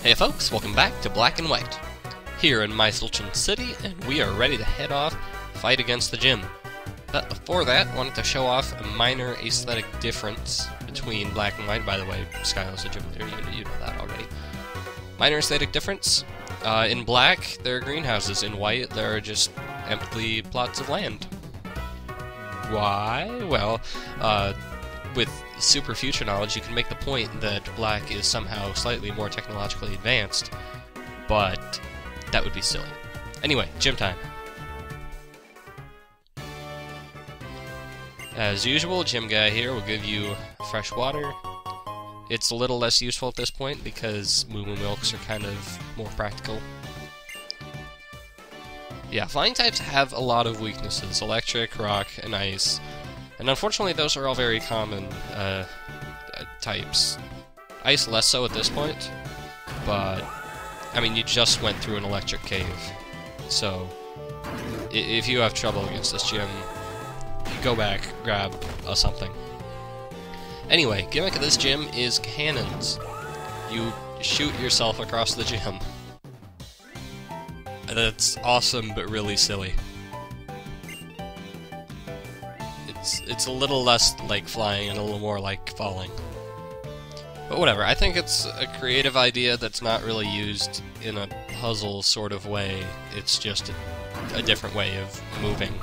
Hey folks, welcome back to Black and White, here in Myselton City, and we are ready to head off, fight against the gym. But before that, I wanted to show off a minor aesthetic difference between Black and White. By the way, Skyla's a gym leader, you know that already. Minor aesthetic difference, in Black, there are greenhouses, in White, there are just empty plots of land. Why? Well, with super future knowledge, you can make the point that Black is somehow slightly more technologically advanced, but that would be silly. Anyway, gym time. As usual, Gym Guy here will give you fresh water. It's a little less useful at this point because Moo Moo Milks are kind of more practical. Yeah, flying types have a lot of weaknesses: electric, rock, and ice. And unfortunately, those are all very common types. Ice less so at this point, but I mean, you just went through an electric cave, so if you have trouble against this gym, go back, grab something. Anyway, gimmick of this gym is cannons. You shoot yourself across the gym. That's awesome, but really silly. It's a little less like flying and a little more like falling. But whatever, I think it's a creative idea that's not really used in a puzzle sort of way. It's just a different way of moving.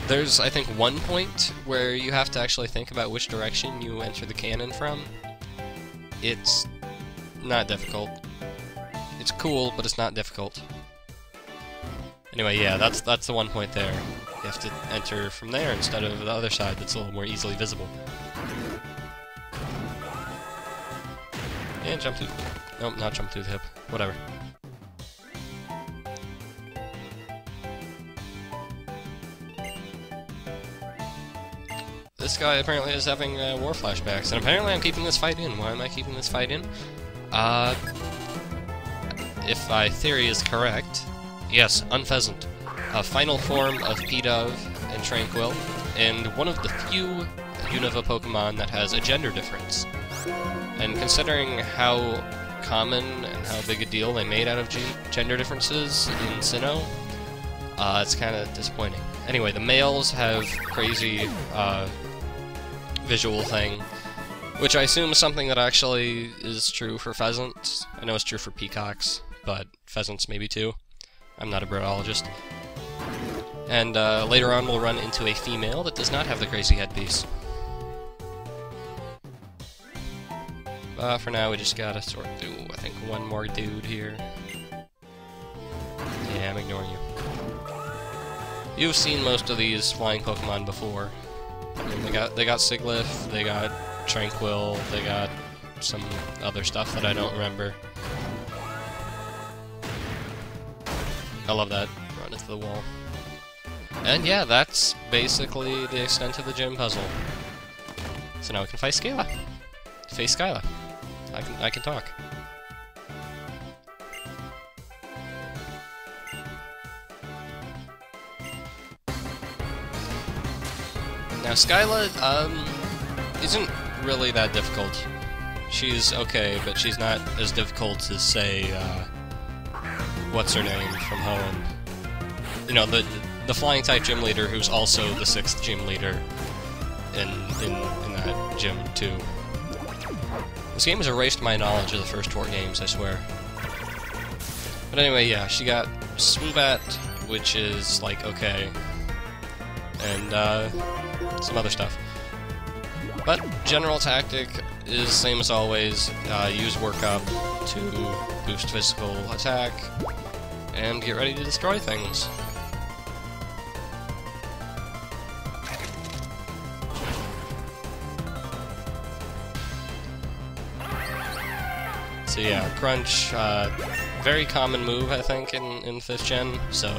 There's, I think, one point where you have to actually think about which direction you enter the cannon from. It's not difficult. It's cool, but it's not difficult. Anyway, yeah, that's the one point there. You have to enter from there instead of the other side that's a little more easily visible. And jump through... Nope, not jump through the hip. Whatever. This guy apparently is having war flashbacks, and apparently I'm keeping this fight in. Why am I keeping this fight in? If my theory is correct, yes, Unpheasant. A final form of Pidove and Tranquil, and one of the few Unova Pokemon that has a gender difference. And considering how common and how big a deal they made out of gender differences in Sinnoh, it's kind of disappointing. Anyway, the males have crazy visual thing, which I assume is something that actually is true for pheasants. I know it's true for peacocks, but pheasants maybe too. I'm not a birdologist. And later on we'll run into a female that does not have the crazy headpiece. For now we just gotta sort through, I think, one more dude here. Yeah, I'm ignoring you. You've seen most of these flying Pokemon before. I mean, they got Sigilyph, they got Tranquil, they got some other stuff that I don't remember. I love that. Run into the wall. And yeah, that's basically the extent of the gym puzzle. So now we can fight Skyla. Face Skyla. I can talk. Now Skyla isn't really that difficult. She's okay, but she's not as difficult as, say, what's her name from Hoenn. You know, the flying type gym leader who's also the 6th gym leader in that gym too. This game has erased my knowledge of the first 4 games, I swear. But anyway, yeah, she got Swoobat, which is like okay, and some other stuff. But general tactic is same as always. Use Work Up to boost physical attack and get ready to destroy things. So yeah, Crunch, very common move, I think, in 5th gen, so...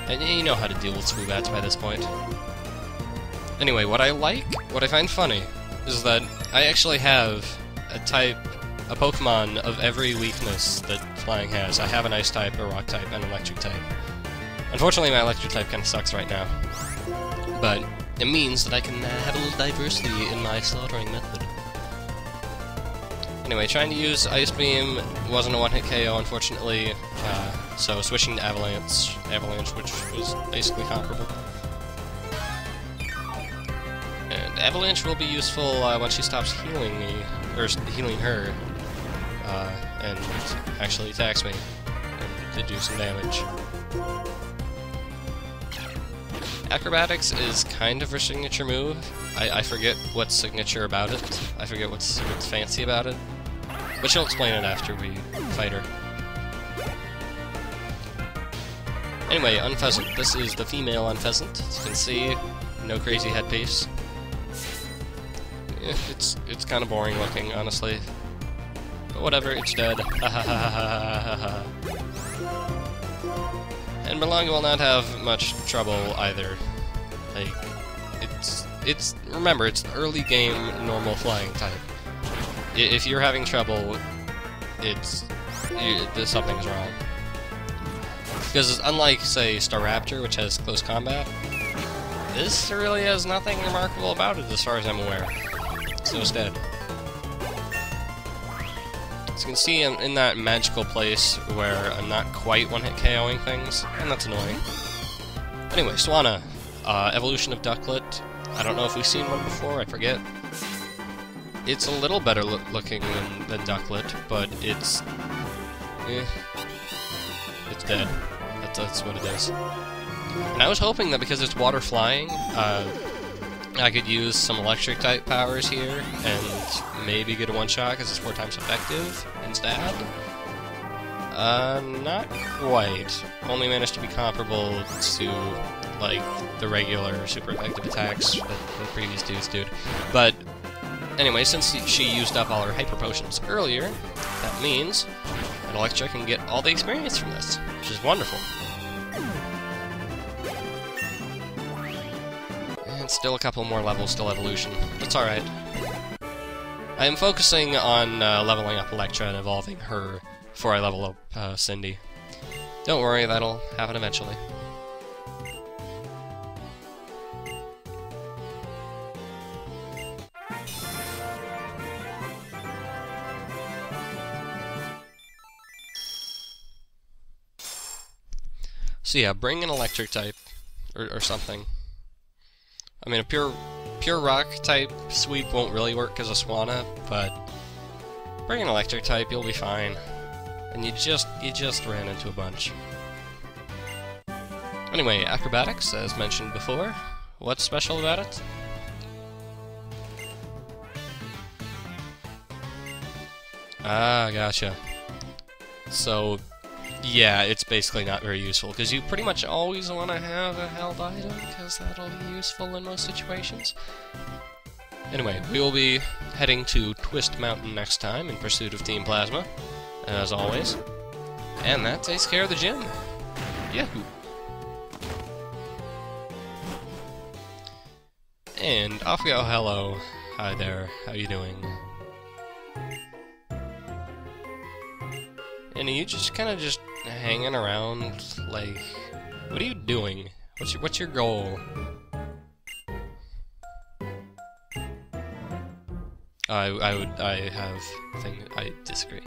And you know how to deal with Swoobats by this point. Anyway, what I find funny, is that I actually have a Pokemon of every weakness that Flying has. I have an Ice type, a Rock type, and an Electric type. Unfortunately, my Electric type kinda sucks right now. But it means that I can have a little diversity in my slaughtering method. Anyway, trying to use Ice Beam wasn't a one-hit KO, unfortunately, so switching to Avalanche, which was basically comparable. And Avalanche will be useful once she stops healing me, or healing her, and actually attacks me, and to do some damage. Acrobatics is kind of her signature move. I forget what's signature about it. I forget what's fancy about it. But she'll explain it after we fight her. Anyway, Unpheasant. This is the female Unpheasant. As you can see, no crazy headpiece. It's kind of boring looking, honestly. But whatever, it's dead. And Berlanga will not have much trouble either. Like, remember, it's an early game normal flying type. If you're having trouble, something's wrong. Because unlike, say, Staraptor, which has close combat, this really has nothing remarkable about it as far as I'm aware. So it's dead. As you can see, I'm in that magical place where I'm not quite one-hit KOing things, and that's annoying. Anyway, Swanna, evolution of Ducklett. I don't know if we've seen one before, I forget. It's a little better looking than Ducklett, but it's dead. That's what it is. And I was hoping that because it's water flying, I could use some electric type powers here and maybe get a one-shot because it's 4 times effective instead. Not quite. Only managed to be comparable to, like, the regular super effective attacks that the previous dudes did. But anyway, since she used up all her hyper potions earlier, that means that Electra can get all the experience from this, which is wonderful. And still a couple more levels, still evolution. That's alright. I am focusing on leveling up Electra and evolving her before I level up Cindy. Don't worry, that'll happen eventually. So yeah, bring an electric type, or something. I mean, a pure rock type sweep won't really work because of Swanna, but bring an electric type, you'll be fine. And you just ran into a bunch. Anyway, acrobatics, as mentioned before. What's special about it? Ah, gotcha. So, yeah, it's basically not very useful, because you pretty much always want to have a held item, because that'll be useful in most situations. Anyway, we will be heading to Twist Mountain next time in pursuit of Team Plasma, as always. And that takes care of the gym. Yahoo! And off we go. Hello. Hi there. How you doing? And are you just kind of just hanging around, like, what are you doing? What's your goal? I disagree.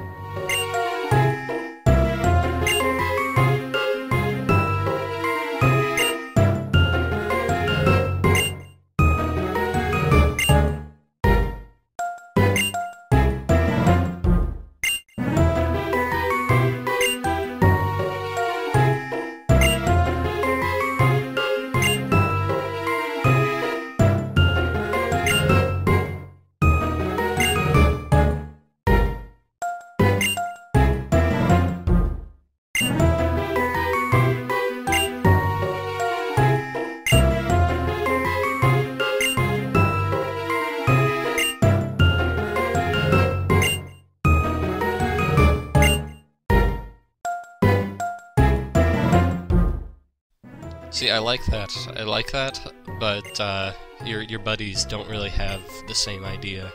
See, I like that, but your buddies don't really have the same idea.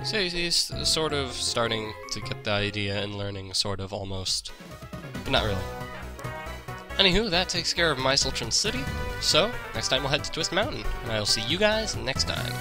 So he's sort of starting to get the idea and learning, sort of, almost. But not really. Anywho, that takes care of Myseltron City. So, next time we'll head to Twist Mountain, and I will see you guys next time.